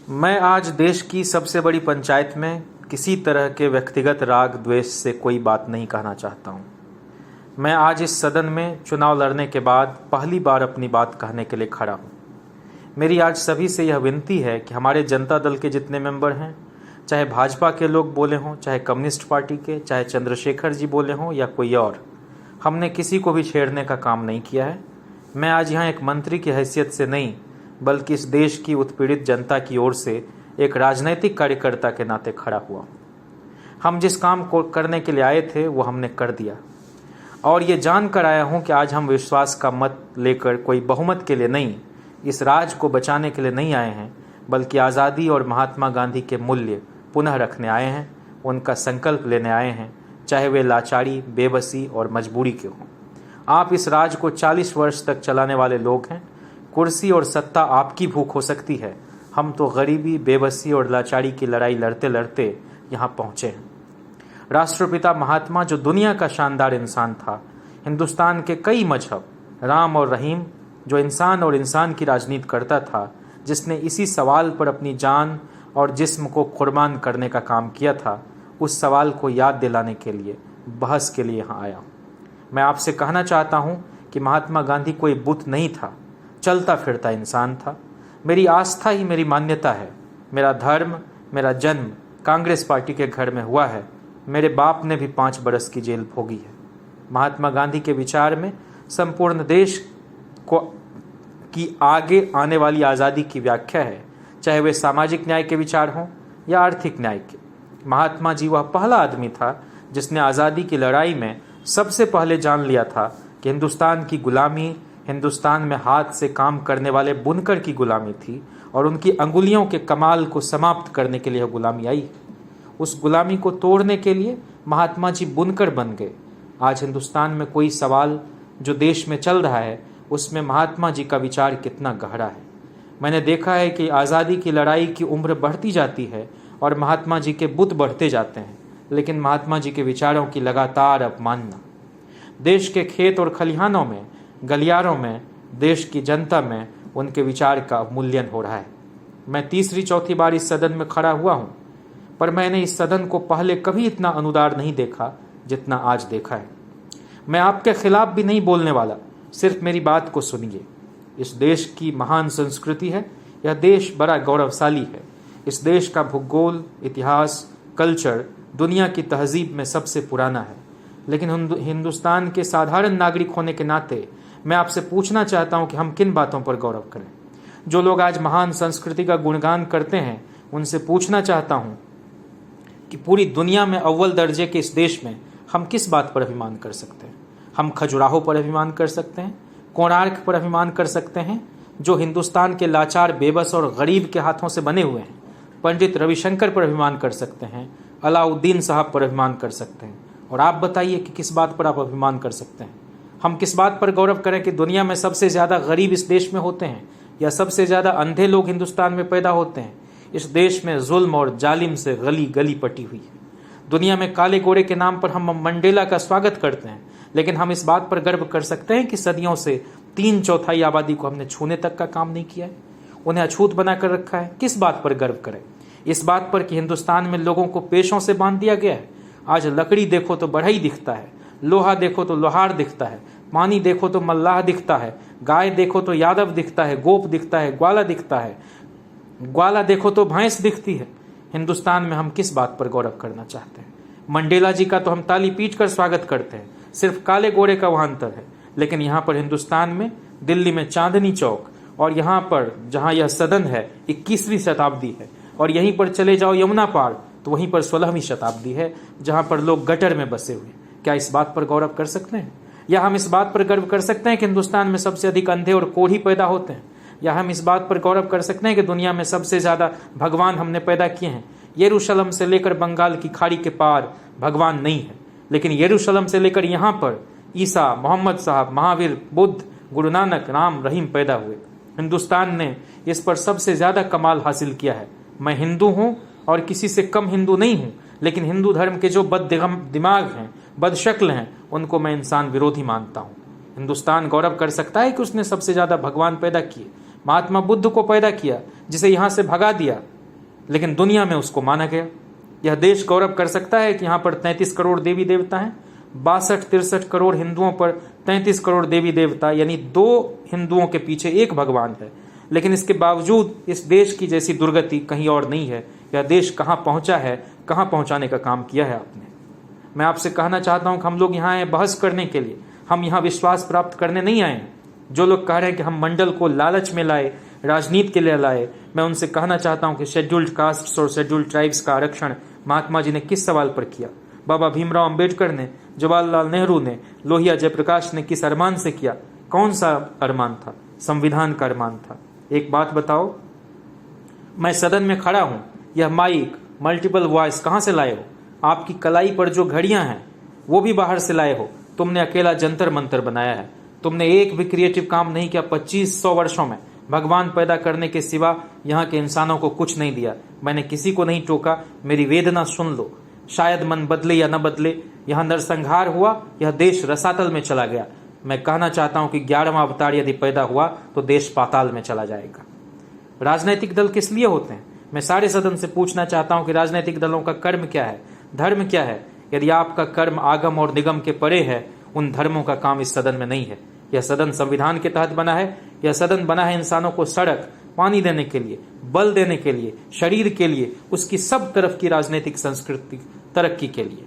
मैं आज देश की सबसे बड़ी पंचायत में किसी तरह के व्यक्तिगत राग द्वेष से कोई बात नहीं कहना चाहता हूँ। मैं आज इस सदन में चुनाव लड़ने के बाद पहली बार अपनी बात कहने के लिए खड़ा हूँ। मेरी आज सभी से यह विनती है कि हमारे जनता दल के जितने मेंबर हैं, चाहे भाजपा के लोग बोले हों, चाहे कम्युनिस्ट पार्टी के, चाहे चंद्रशेखर जी बोले हों या कोई और, हमने किसी को भी छेड़ने का काम नहीं किया है। मैं आज यहाँ एक मंत्री की हैसियत से नहीं, बल्कि इस देश की उत्पीड़ित जनता की ओर से एक राजनैतिक कार्यकर्ता के नाते खड़ा हुआ। हम जिस काम को करने के लिए आए थे वो हमने कर दिया, और ये जानकर आया हूँ कि आज हम विश्वास का मत लेकर कोई बहुमत के लिए नहीं, इस राज को बचाने के लिए नहीं आए हैं, बल्कि आज़ादी और महात्मा गांधी के मूल्य पुनः रखने आए हैं, उनका संकल्प लेने आए हैं, चाहे वे लाचारी, बेबसी और मजबूरी के हों। आप इस राज को 40 वर्ष तक चलाने वाले लोग हैं। कुर्सी और सत्ता आपकी भूख हो सकती है, हम तो गरीबी, बेबसी और लाचारी की लड़ाई लड़ते लड़ते यहाँ पहुँचे हैं। राष्ट्रपिता महात्मा, जो दुनिया का शानदार इंसान था, हिंदुस्तान के कई मजहब, राम और रहीम, जो इंसान और इंसान की राजनीति करता था, जिसने इसी सवाल पर अपनी जान और जिस्म को कुर्बान करने का काम किया था, उस सवाल को याद दिलाने के लिए, बहस के लिए यहाँ आया हूँ। मैं आपसे कहना चाहता हूँ कि महात्मा गांधी कोई बुत नहीं था, चलता फिरता इंसान था। मेरी आस्था ही मेरी मान्यता है। मेरा धर्म, मेरा जन्म कांग्रेस पार्टी के घर में हुआ है। मेरे बाप ने भी 5 बरस की जेल भोगी है। महात्मा गांधी के विचार में संपूर्ण देश को की आगे आने वाली आज़ादी की व्याख्या है, चाहे वे सामाजिक न्याय के विचार हों या आर्थिक न्याय के। महात्मा जी वह पहला आदमी था जिसने आज़ादी की लड़ाई में सबसे पहले जान लिया था कि हिंदुस्तान की गुलामी हिंदुस्तान में हाथ से काम करने वाले बुनकर की गुलामी थी, और उनकी अंगुलियों के कमाल को समाप्त करने के लिए यह गुलामी आई। उस गुलामी को तोड़ने के लिए महात्मा जी बुनकर बन गए। आज हिंदुस्तान में कोई सवाल जो देश में चल रहा है, उसमें महात्मा जी का विचार कितना गहरा है। मैंने देखा है कि आज़ादी की लड़ाई की उम्र बढ़ती जाती है और महात्मा जी के बुत बढ़ते जाते हैं, लेकिन महात्मा जी के विचारों की लगातार अपमानना देश के खेत और खलिहानों में, गलियारों में, देश की जनता में उनके विचार का मूल्यन हो रहा है। मैं तीसरी चौथी बार इस सदन में खड़ा हुआ हूँ, पर मैंने इस सदन को पहले कभी इतना अनुदार नहीं देखा जितना आज देखा है। मैं आपके खिलाफ भी नहीं बोलने वाला, सिर्फ मेरी बात को सुनिए। इस देश की महान संस्कृति है, यह देश बड़ा गौरवशाली है। इस देश का भूगोल, इतिहास, कल्चर दुनिया की तहजीब में सबसे पुराना है। लेकिन हिंदुस्तान के साधारण नागरिक होने के नाते मैं आपसे पूछना चाहता हूं कि हम किन बातों पर गौरव करें। जो लोग आज महान संस्कृति का गुणगान करते हैं, उनसे पूछना चाहता हूं कि पूरी दुनिया में अव्वल दर्जे के इस देश में हम किस बात पर अभिमान कर सकते हैं। हम खजुराहो पर अभिमान कर सकते हैं, कोणार्क पर अभिमान कर सकते हैं, जो हिंदुस्तान के लाचार, बेबस और गरीब के हाथों से बने हुए हैं। पंडित रविशंकर पर अभिमान कर सकते हैं, अलाउद्दीन साहब पर अभिमान कर सकते हैं। और आप बताइए कि किस बात पर आप अभिमान कर सकते हैं। हम किस बात पर गौरव करें कि दुनिया में सबसे ज़्यादा गरीब इस देश में होते हैं, या सबसे ज़्यादा अंधे लोग हिंदुस्तान में पैदा होते हैं। इस देश में जुल्म और जालिम से गली गली पटी हुई है। दुनिया में काले गोरे के नाम पर हम मंडेला का स्वागत करते हैं, लेकिन हम इस बात पर गर्व कर सकते हैं कि सदियों से 3/4 आबादी को हमने छूने तक का काम नहीं किया है, उन्हें अछूत बनाकर रखा है। किस बात पर गर्व करें? इस बात पर कि हिंदुस्तान में लोगों को पेशों से बांध दिया गया है। आज लकड़ी देखो तो बढ़ई दिखता है, लोहा देखो तो लोहार दिखता है, पानी देखो तो मल्लाह दिखता है, गाय देखो तो यादव दिखता है, गोप दिखता है, ग्वाला दिखता है, ग्वाला देखो तो भैंस दिखती है। हिंदुस्तान में हम किस बात पर गौरव करना चाहते हैं? मंडेला जी का तो हम ताली पीट कर स्वागत करते हैं, सिर्फ काले गोरे का वहाँ अंतर है। लेकिन यहाँ पर हिंदुस्तान में, दिल्ली में चांदनी चौक, और यहाँ पर जहाँ यह सदन है 21वीं शताब्दी है, और यहीं पर चले जाओ यमुना पार तो वहीं पर 16वीं शताब्दी है, जहाँ पर लोग गटर में बसे हुए। क्या इस बात पर गौरव कर सकते हैं? या हम इस बात पर गर्व कर सकते हैं कि हिंदुस्तान में सबसे अधिक अंधे और कोढ़ी पैदा होते हैं? या हम इस बात पर गौरव कर सकते हैं कि दुनिया में सबसे ज़्यादा भगवान हमने पैदा किए हैं? यरूशलेम से लेकर बंगाल की खाड़ी के पार भगवान नहीं है, लेकिन यरूशलेम से लेकर यहाँ पर ईसा, मोहम्मद साहब, महावीर, बुद्ध, गुरु नानक, राम, रहीम पैदा हुए। हिंदुस्तान ने इस पर सबसे ज़्यादा कमाल हासिल किया है। मैं हिंदू हूँ और किसी से कम हिंदू नहीं हूँ, लेकिन हिंदू धर्म के जो बद दिमाग हैं, बदशक्ल हैं, उनको मैं इंसान विरोधी मानता हूँ। हिंदुस्तान गौरव कर सकता है कि उसने सबसे ज़्यादा भगवान पैदा किए। महात्मा बुद्ध को पैदा किया, जिसे यहाँ से भगा दिया, लेकिन दुनिया में उसको माना गया। यह देश गौरव कर सकता है कि यहाँ पर 33 करोड़ देवी देवता हैं, 62-63 करोड़ हिंदुओं पर 33 करोड़ देवी देवता, यानी 2 हिंदुओं के पीछे 1 भगवान है। लेकिन इसके बावजूद इस देश की जैसी दुर्गति कहीं और नहीं है। यह देश कहाँ पहुँचा है, कहाँ पहुँचाने का काम किया है आपने। मैं आपसे कहना चाहता हूँ कि हम लोग यहाँ आए बहस करने के लिए, हम यहाँ विश्वास प्राप्त करने नहीं आए हैं। जो लोग कह रहे हैं कि हम मंडल को लालच में लाए, राजनीति के लिए लाए, मैं उनसे कहना चाहता हूं कि शेड्यूल्ड कास्ट्स और शेड्यूल्ड ट्राइब्स का आरक्षण महात्मा जी ने किस सवाल पर किया, बाबा भीमराव अंबेडकर ने, जवाहरलाल नेहरू ने, लोहिया जयप्रकाश ने किस अरमान से किया? कौन सा अरमान था? संविधान का अरमान था। एक बात बताओ, मैं सदन में खड़ा हूं, यह माइक, मल्टीपल वॉइस कहां से लाए हो? आपकी कलाई पर जो घड़ियां हैं वो भी बाहर से लाए हो। तुमने अकेला जंतर मंतर बनाया है। तुमने एक भी क्रिएटिव काम नहीं किया। 2500 वर्षों में भगवान पैदा करने के सिवा यहाँ के इंसानों को कुछ नहीं दिया। मैंने किसी को नहीं टोका, मेरी वेदना सुन लो। शायद मन बदले या न बदले, यहाँ नरसंहार हुआ, यह देश रसातल में चला गया। मैं कहना चाहता हूँ कि 11वां अवतार यदि पैदा हुआ तो देश पाताल में चला जाएगा। राजनीतिक दल किस लिए होते हैं? मैं सारे सदन से पूछना चाहता हूँ कि राजनीतिक दलों का कर्म क्या है, धर्म क्या है? यदि आपका कर्म आगम और निगम के परे है, उन धर्मों का काम इस सदन में नहीं है। यह सदन संविधान के तहत बना है। यह सदन बना है इंसानों को सड़क, पानी देने के लिए, बल देने के लिए, शरीर के लिए, उसकी सब तरफ की राजनीतिक संस्कृति तरक्की के लिए।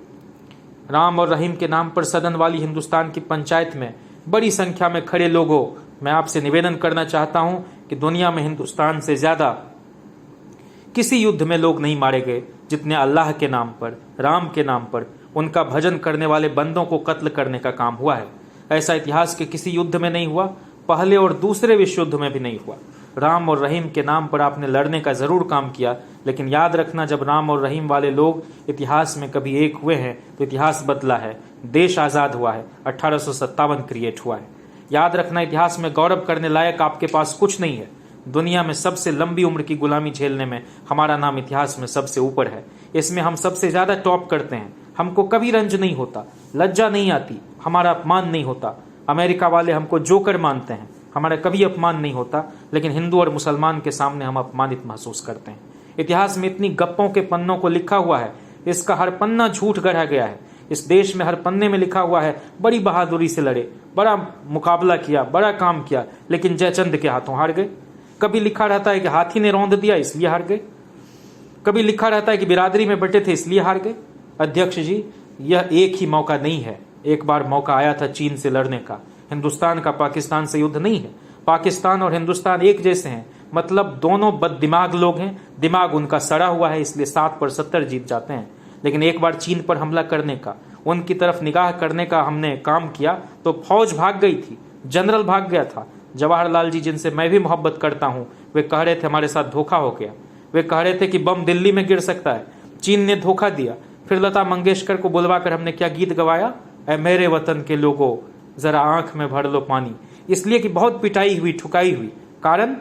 राम और रहीम के नाम पर सदन वाली हिंदुस्तान की पंचायत में बड़ी संख्या में खड़े लोगों, मैं आपसे निवेदन करना चाहता हूं कि दुनिया में हिंदुस्तान से ज्यादा किसी युद्ध में लोग नहीं मारे गए जितने अल्लाह के नाम पर, राम के नाम पर, उनका भजन करने वाले बंदों को कत्ल करने का काम हुआ है। ऐसा इतिहास के किसी युद्ध में नहीं हुआ, पहले और दूसरे विश्व युद्ध में भी नहीं हुआ। राम और रहीम के नाम पर आपने लड़ने का जरूर काम किया, लेकिन याद रखना, जब राम और रहीम वाले लोग इतिहास में कभी एक हुए हैं तो इतिहास बदला है, देश आजाद हुआ है, 1857 क्रिएट हुआ है। याद रखना, इतिहास में गौरव करने लायक आपके पास कुछ नहीं है। दुनिया में सबसे लंबी उम्र की गुलामी झेलने में हमारा नाम इतिहास में सबसे ऊपर है। इसमें हम सबसे ज्यादा टॉप करते हैं। हमको कभी रंज नहीं होता, लज्जा नहीं आती, हमारा अपमान नहीं होता। अमेरिका वाले हमको जोकर मानते हैं, हमारा कभी अपमान नहीं होता, लेकिन हिंदू और मुसलमान के सामने हम अपमानित महसूस करते हैं। इतिहास में इतनी गप्पों के पन्नों को लिखा हुआ है, इसका हर पन्ना झूठ गढ़ा गया है। इस देश में हर पन्ने में लिखा हुआ है बड़ी बहादुरी से लड़े, बड़ा मुकाबला किया, बड़ा काम किया, लेकिन जयचंद के हाथों हार गए। कभी लिखा रहता है कि हाथी ने रौंद दिया इसलिए हार गए, कभी लिखा रहता है कि बिरादरी में बटे थे इसलिए हार गए। अध्यक्ष जी, यह एक ही मौका नहीं है। एक बार मौका आया था चीन से लड़ने का। हिंदुस्तान का पाकिस्तान से युद्ध नहीं है। पाकिस्तान और हिंदुस्तान एक जैसे हैं, मतलब दोनों बददिमाग लोग हैं। दिमाग उनका सड़ा हुआ है, इसलिए 7 पर 70 जीत जाते हैं। लेकिन एक बार चीन पर हमला करने का, उनकी तरफ निगाह करने का हमने काम किया तो फौज भाग गई थी, जनरल भाग गया था। जवाहरलाल जी, जिनसे मैं भी मोहब्बत करता हूं, वे कह रहे थे हमारे साथ धोखा हो गया। वे कह रहे थे कि बम दिल्ली में गिर सकता है, चीन ने धोखा दिया। फिर लता मंगेशकर को बुलवाकर हमने क्या गीत गवाया, ऐ मेरे वतन के लोगों जरा आंख में भर लो पानी। इसलिए कि बहुत पिटाई हुई, ठुकाई हुई। कारण,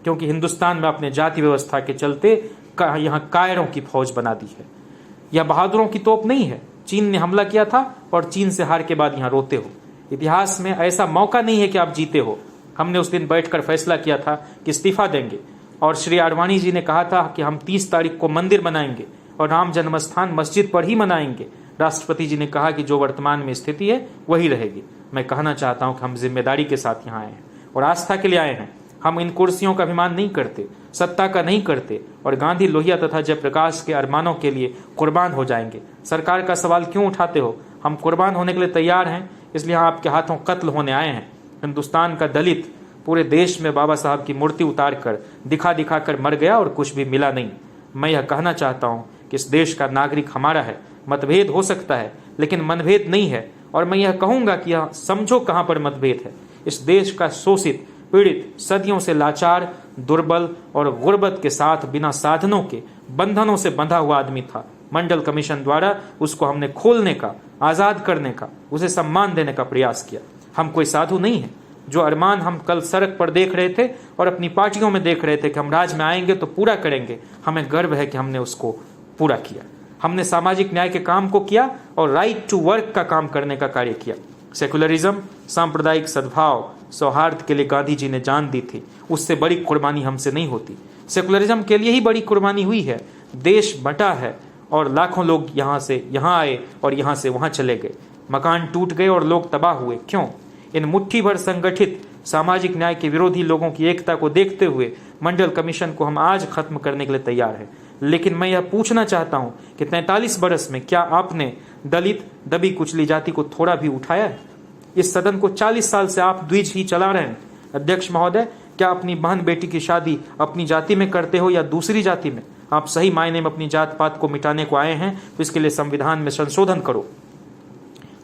क्योंकि हिंदुस्तान में अपने जाति व्यवस्था के चलते यहाँ कायरों की फौज बना दी है। यह बहादुरों की तोप नहीं है। चीन ने हमला किया था और चीन से हार के बाद यहाँ रोते हो। इतिहास में ऐसा मौका नहीं है कि आप जीते हो। हमने उस दिन बैठकर फैसला किया था कि इस्तीफा देंगे, और श्री आडवाणी जी ने कहा था कि हम 30 तारीख को मंदिर बनाएंगे और राम जन्मस्थान मस्जिद पर ही मनाएंगे। राष्ट्रपति जी ने कहा कि जो वर्तमान में स्थिति है वही रहेगी। मैं कहना चाहता हूं कि हम जिम्मेदारी के साथ यहाँ आए हैं और आस्था के लिए आए हैं। हम इन कुर्सियों का अभिमान नहीं करते, सत्ता का नहीं करते, और गांधी, लोहिया तथा जयप्रकाश के अरमानों के लिए कुर्बान हो जाएंगे। सरकार का सवाल क्यों उठाते हो? हम कुर्बान होने के लिए तैयार हैं, इसलिए आपके हाथों कत्ल होने आए हैं। हिंदुस्तान का दलित पूरे देश में बाबा साहब की मूर्ति उतार कर दिखा दिखा कर मर गया और कुछ भी मिला नहीं। मैं यह कहना चाहता हूं कि इस देश का नागरिक हमारा है। मतभेद हो सकता है लेकिन मनभेद नहीं है, और मैं यह कहूंगा कि यह समझो कहां पर मतभेद है। इस देश का शोषित, पीड़ित, सदियों से लाचार, दुर्बल और गुर्बत के साथ बिना साधनों के बंधनों से बंधा हुआ आदमी था। मंडल कमीशन द्वारा उसको हमने खोलने का, आजाद करने का, उसे सम्मान देने का प्रयास किया। हम कोई साधु नहीं है। जो अरमान हम कल सड़क पर देख रहे थे और अपनी पार्टियों में देख रहे थे कि हम राज में आएंगे तो पूरा करेंगे, हमें गर्व है कि हमने उसको पूरा किया। हमने सामाजिक न्याय के काम को किया और राइट टू वर्क का काम करने का कार्य किया। सेकुलरिज्म, सांप्रदायिक सद्भाव, सौहार्द के लिए गांधी जी ने जान दी थी। उससे बड़ी कुर्बानी हमसे नहीं होती। सेकुलरिज्म के लिए ही बड़ी कुर्बानी हुई है। देश बटा है और लाखों लोग यहाँ से यहाँ आए और यहाँ से वहाँ चले गए। मकान टूट गए और लोग तबाह हुए। क्यों? इन मुट्ठी भर संगठित सामाजिक न्याय के विरोधी लोगों की एकता को देखते हुए मंडल कमीशन को हम आज खत्म करने के लिए तैयार हैं। लेकिन मैं यह पूछना चाहता हूं कि 43 बरस में क्या आपने दलित, दबी कुचली जाति को थोड़ा भी उठाया है? इस सदन को 40 साल से आप द्विज ही चला रहे हैं। अध्यक्ष महोदय, क्या अपनी बहन बेटी की शादी अपनी जाति में करते हो या दूसरी जाति में? आप सही मायने में अपनी जात पात को मिटाने को आए हैं तो इसके लिए संविधान में संशोधन करो।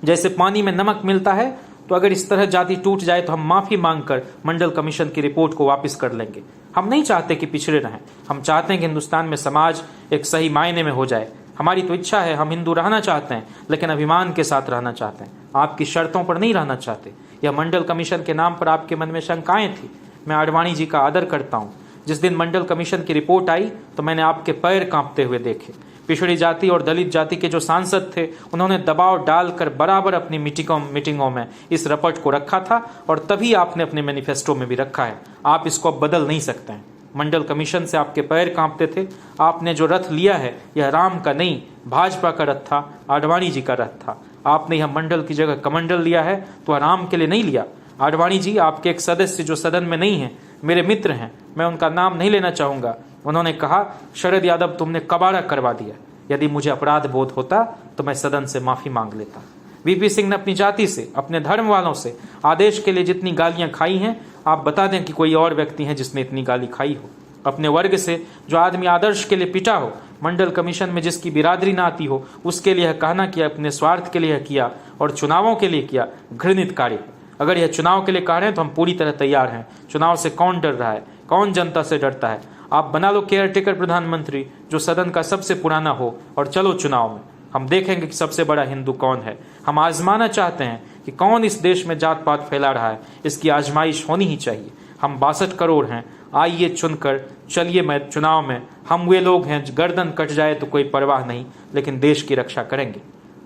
जैसे पानी में नमक मिलता है, तो अगर इस तरह जाति टूट जाए तो हम माफी मांगकर मंडल कमीशन की रिपोर्ट को वापस कर लेंगे। हम नहीं चाहते कि पिछड़े रहें, हम चाहते हैं कि हिंदुस्तान में समाज एक सही मायने में हो जाए। हमारी तो इच्छा है, हम हिंदू रहना चाहते हैं, लेकिन अभिमान के साथ रहना चाहते हैं, आपकी शर्तों पर नहीं रहना चाहते। यह मंडल कमीशन के नाम पर आपके मन में शंकाएं थी। मैं आडवाणी जी का आदर करता हूँ। जिस दिन मंडल कमीशन की रिपोर्ट आई तो मैंने आपके पैर कांपते हुए देखे। पिछड़ी जाति और दलित जाति के जो सांसद थे, उन्होंने दबाव डालकर बराबर अपनी मीटिंगों में इस रपट को रखा था और तभी आपने अपने मैनिफेस्टो में भी रखा है। आप इसको अब बदल नहीं सकते हैं। मंडल कमीशन से आपके पैर कांपते थे। आपने जो रथ लिया है यह राम का नहीं, भाजपा का रथ था, आडवाणी जी का रथ था। आपने यह मंडल की जगह कमंडल लिया है तो राम के लिए नहीं लिया। आडवाणी जी, आपके एक सदस्य जो सदन में नहीं है, मेरे मित्र हैं, मैं उनका नाम नहीं लेना चाहूंगा, उन्होंने कहा, शरद यादव तुमने कबाड़ा करवा दिया। यदि मुझे अपराध बोध होता तो मैं सदन से माफी मांग लेता। वीपी सिंह ने अपनी जाति से, अपने धर्म वालों से आदेश के लिए जितनी गालियां खाई हैं, आप बता दें कि कोई और व्यक्ति है जिसने इतनी गाली खाई हो। अपने वर्ग से जो आदमी आदर्श के लिए पिटा हो, मंडल कमीशन में जिसकी बिरादरी ना आती हो, उसके लिए कहना कि अपने स्वार्थ के लिए किया और चुनावों के लिए किया, घृणित कार्य। अगर यह चुनाव के लिए कह रहे हैं तो हम पूरी तरह तैयार हैं। चुनाव से कौन डर रहा है? कौन जनता से डरता है? आप बना लो केयरटेकर प्रधानमंत्री जो सदन का सबसे पुराना हो और चलो चुनाव में। हम देखेंगे कि सबसे बड़ा हिंदू कौन है। हम आजमाना चाहते हैं कि कौन इस देश में जात पात फैला रहा है। इसकी आजमाइश होनी ही चाहिए। हम 62 करोड़ हैं, आइए चुनकर चलिए मैं चुनाव में। हम वे लोग हैं, गर्दन कट जाए तो कोई परवाह नहीं, लेकिन देश की रक्षा करेंगे।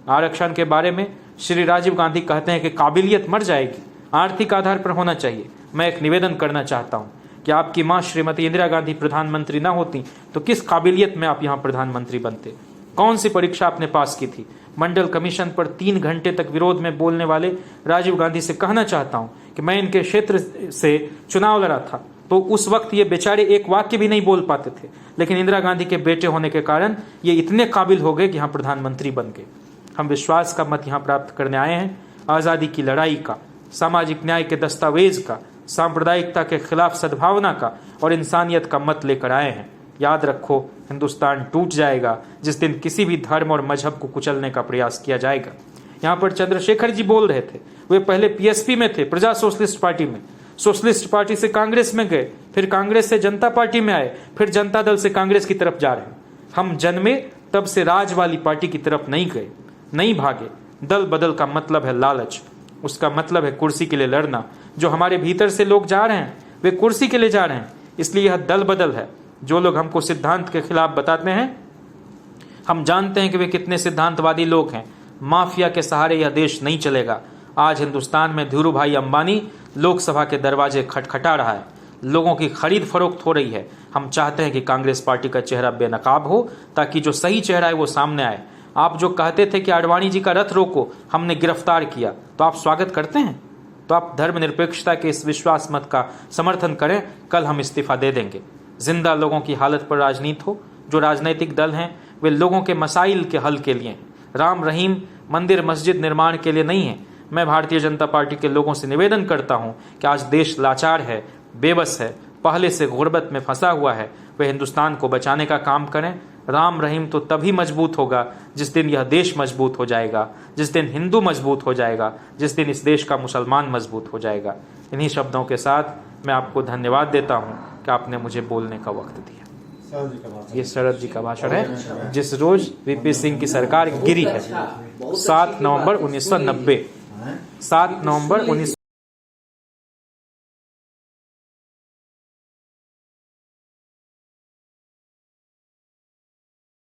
आरक्षण के बारे में श्री राजीव गांधी कहते हैं कि काबिलियत मर जाएगी, आर्थिक आधार पर होना चाहिए। मैं एक निवेदन करना चाहता हूं कि आपकी मां श्रीमती इंदिरा गांधी प्रधानमंत्री ना होती तो किस काबिलियत में आप यहां प्रधानमंत्री बनते? कौन सी परीक्षा आपने पास की थी? मंडल कमीशन पर 3 घंटे तक विरोध में बोलने वाले राजीव गांधी से कहना चाहता हूं कि मैं इनके क्षेत्र से चुनाव लड़ा था तो उस वक्त ये बेचारे एक वाक्य भी नहीं बोल पाते थे, लेकिन इंदिरा गांधी के बेटे होने के कारण ये इतने काबिल हो गए कि यहाँ प्रधानमंत्री बन गए। हम विश्वास का मत यहाँ प्राप्त करने आए हैं, आज़ादी की लड़ाई का, सामाजिक न्याय के दस्तावेज का, सांप्रदायिकता के खिलाफ सद्भावना का और इंसानियत का मत लेकर आए हैं। याद रखो, हिंदुस्तान टूट जाएगा जिस दिन किसी भी धर्म और मजहब को कुचलने का प्रयास किया जाएगा। यहाँ पर चंद्रशेखर जी बोल रहे थे, वे पहले पीएसपी में थे, प्रजा सोशलिस्ट पार्टी में, सोशलिस्ट पार्टी से कांग्रेस में गए, फिर कांग्रेस से जनता पार्टी में आए, फिर जनता दल से कांग्रेस की तरफ जा रहे हैं। हम जन्मे तब से राज वाली पार्टी की तरफ नहीं गए, नहीं भागे। दल बदल का मतलब है लालच, उसका मतलब है कुर्सी के लिए लड़ना। जो हमारे भीतर से लोग जा रहे हैं वे कुर्सी के लिए जा रहे हैं, इसलिए यह दल बदल है। जो लोग हमको सिद्धांत के खिलाफ बताते हैं, हम जानते हैं कि वे कितने सिद्धांतवादी लोग हैं। माफिया के सहारे यह देश नहीं चलेगा। आज हिंदुस्तान में धीरू भाई अंबानी लोकसभा के दरवाजे खटखटा रहा है, लोगों की खरीद फरोख्त हो रही है। हम चाहते हैं कि कांग्रेस पार्टी का चेहरा बेनकाब हो ताकि जो सही चेहरा है वो सामने आए। आप जो कहते थे कि आडवाणी जी का रथ रोको, हमने गिरफ्तार किया, तो आप स्वागत करते हैं? तो आप धर्मनिरपेक्षता के इस विश्वास मत का समर्थन करें। कल हम इस्तीफा दे देंगे। जिंदा लोगों की हालत पर राजनीति हो। जो राजनीतिक दल हैं वे लोगों के मसाइल के हल के लिए, राम रहीम मंदिर मस्जिद निर्माण के लिए नहीं है। मैं भारतीय जनता पार्टी के लोगों से निवेदन करता हूं कि आज देश लाचार है, बेबस है, पहले से गुर्बत में फंसा हुआ है। वे हिंदुस्तान को बचाने का काम करें। राम रहीम तो तभी मजबूत होगा जिस दिन यह देश मजबूत हो जाएगा, जिस दिन हिंदू मजबूत हो जाएगा, जिस दिन इस देश का मुसलमान मजबूत हो जाएगा। इन्हीं शब्दों के साथ मैं आपको धन्यवाद देता हूं कि आपने मुझे बोलने का वक्त दिया। ये शरद जी का भाषण है जिस रोज वीपी सिंह की सरकार गिरी है, 7 नवंबर 1990। 7 नवंबर 19